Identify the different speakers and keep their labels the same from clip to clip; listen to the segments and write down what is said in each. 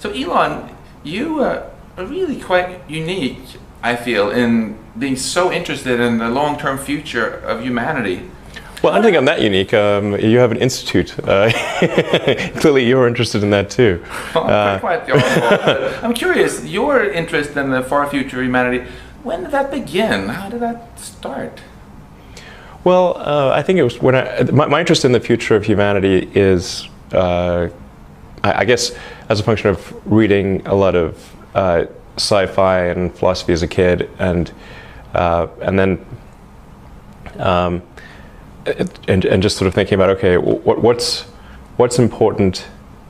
Speaker 1: So Elon, you are really quite unique, I feel, in being so interested in the long-term future of humanity.
Speaker 2: Well, I don't think I'm that unique. You have an institute. Clearly, you're interested in that too.
Speaker 1: Well, I'm quite I'm curious, your interest in the far future of humanity, when did that begin? How did that start?
Speaker 2: Well, I think it was when my interest in the future of humanity is, I guess, as a function of reading a lot of sci-fi and philosophy as a kid, and then and just sort of thinking about, okay, what's important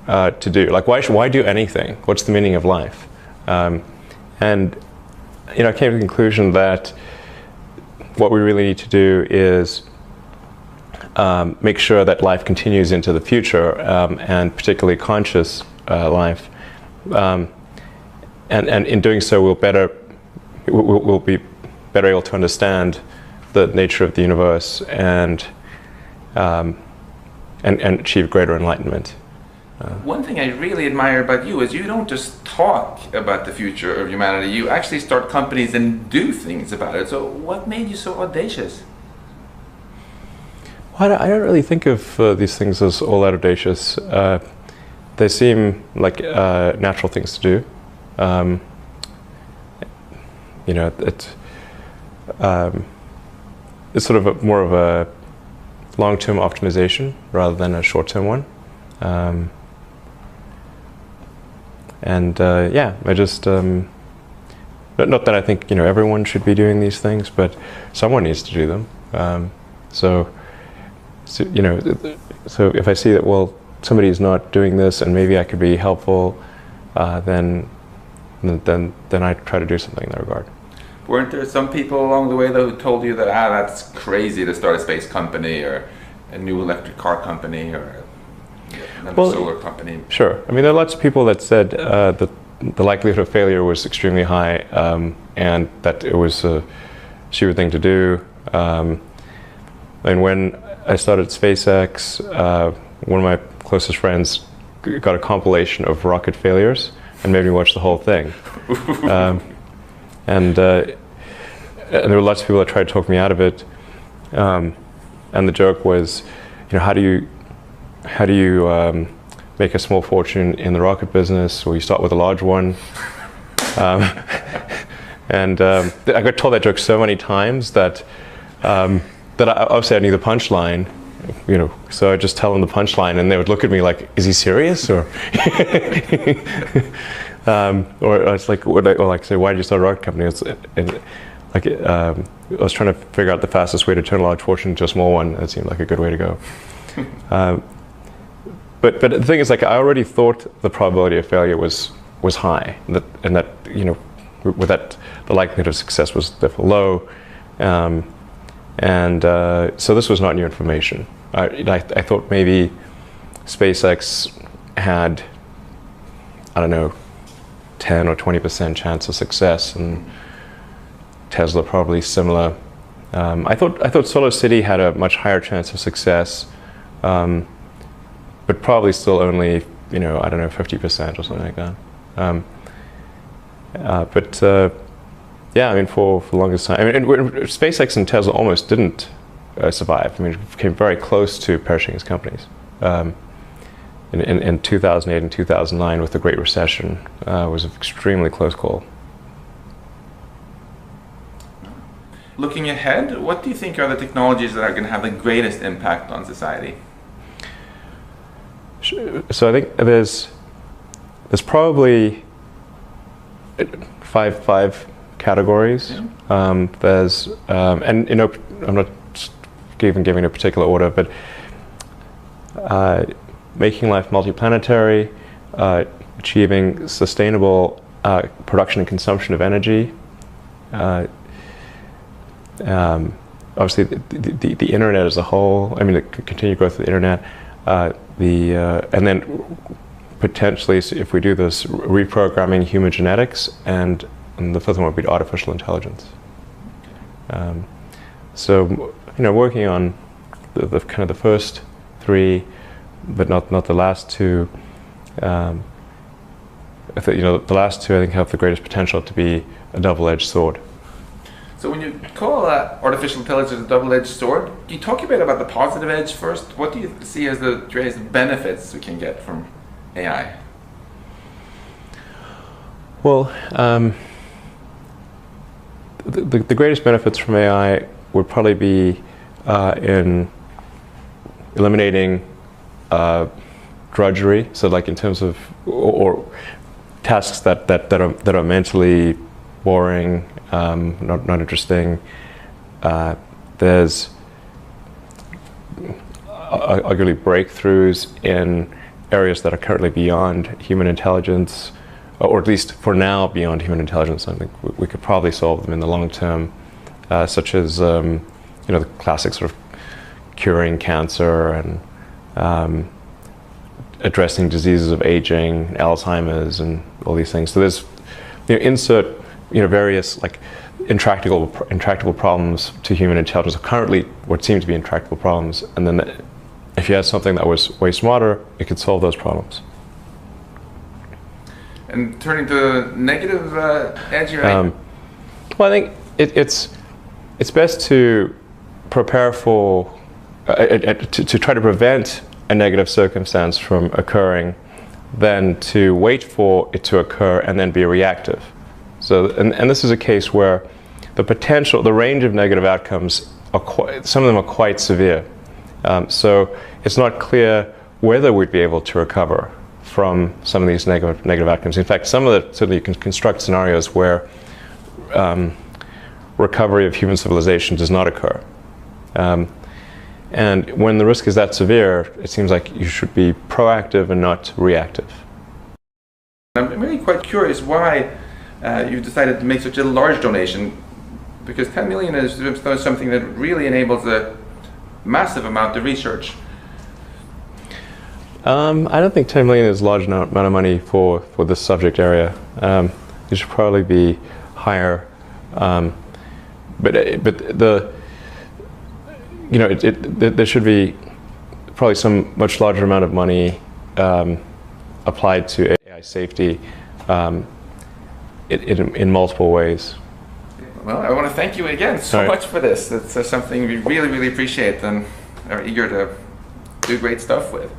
Speaker 2: to do? Like, why do anything? What's the meaning of life? And I came to the conclusion that what we really need to do is make sure that life continues into the future, and particularly conscious life. And in doing so, we'll be better able to understand the nature of the universe and achieve greater enlightenment.
Speaker 1: One thing I really admire about you is you don't just talk about the future of humanity, you actually start companies and do things about it. So what made you so audacious?
Speaker 2: Well, I don't really think of these things as all that audacious. They seem like natural things to do. It's sort of more of a long-term optimization rather than a short-term one. I just not that I think everyone should be doing these things, but someone needs to do them. So if I see that, well, somebody's not doing this and maybe I could be helpful, then I try to do something in that regard.
Speaker 1: Weren't there some people along the way though who told you that that's crazy to start a space company or a new electric car company or another solar company?
Speaker 2: Sure. I mean, there are lots of people that said that the likelihood of failure was extremely high, and that it was a stupid thing to do. And when I started SpaceX, one of my closest friends got a compilation of rocket failures and made me watch the whole thing. And there were lots of people that tried to talk me out of it. And the joke was, how do you make a small fortune in the rocket business? Well, you start with a large one. I got told that joke so many times that obviously I knew the punchline, so I'd just tell them the punchline, and they would look at me like, "Is he serious?" Or it's like, say, "Why did you start a rocket company?" I was trying to figure out the fastest way to turn a large fortune into a small one. That seemed like a good way to go. But the thing is, like, I already thought the probability of failure was high, and that with that the likelihood of success was therefore low. So this was not new information. I thought maybe SpaceX had, I don't know, 10 or 20% chance of success, and Tesla probably similar. I thought Solar City had a much higher chance of success, but probably still only, I don't know, 50% or something like that. Yeah, I mean, for the longest time, and SpaceX and Tesla almost didn't survive. I mean, it came very close to perishing as companies. In 2008 and 2009, with the Great Recession, was an extremely close call.
Speaker 1: Looking ahead, what do you think are the technologies that are going to have the greatest impact on society?
Speaker 2: So I think there's probably five categories. Yeah. There's and I'm not even giving a particular order, but making life multiplanetary, achieving sustainable production and consumption of energy. Obviously, the internet as a whole. I mean, the continued growth of the internet. And then potentially, if we do this, reprogramming human genetics, and the fifth one would be artificial intelligence. So, working on the kind of the first three, but not the last two. the last two I think have the greatest potential to be a double-edged sword.
Speaker 1: So when you call artificial intelligence a double-edged sword, can you talk a bit about the positive edge first? What do you see as the greatest benefits we can get from AI?
Speaker 2: Well, the greatest benefits from AI would probably be in eliminating drudgery. So, like in terms of or tasks that are mentally boring, not interesting. There's arguably breakthroughs in areas that are currently beyond human intelligence, or at least for now beyond human intelligence. I think we could probably solve them in the long term, such as the classic sort of curing cancer and addressing diseases of aging, Alzheimer's, and all these things. So there's insert various like intractable problems to human intelligence, currently what seem to be intractable problems, and then if you had something that was way smarter, it could solve those problems.
Speaker 1: And turning to negative edge, right?
Speaker 2: Well, I think it's best to prepare for to try to prevent a negative circumstance from occurring than to wait for it to occur and then be reactive. So, and this is a case where the range of negative outcomes some of them are quite severe. So it's not clear whether we'd be able to recover from some of these negative outcomes. In fact, certainly you can construct scenarios where recovery of human civilization does not occur. And when the risk is that severe, it seems like you should be proactive and not reactive.
Speaker 1: I'm really quite curious why you've decided to make such a large donation, because 10 million is something that really enables a massive amount of research.
Speaker 2: I don't think 10 million is a large amount of money for this subject area. It should probably be higher. But there should be probably some much larger amount of money applied to AI safety in multiple ways.
Speaker 1: Well, I want to thank you again so much for this. It's something we really, really appreciate and are eager to do great stuff with.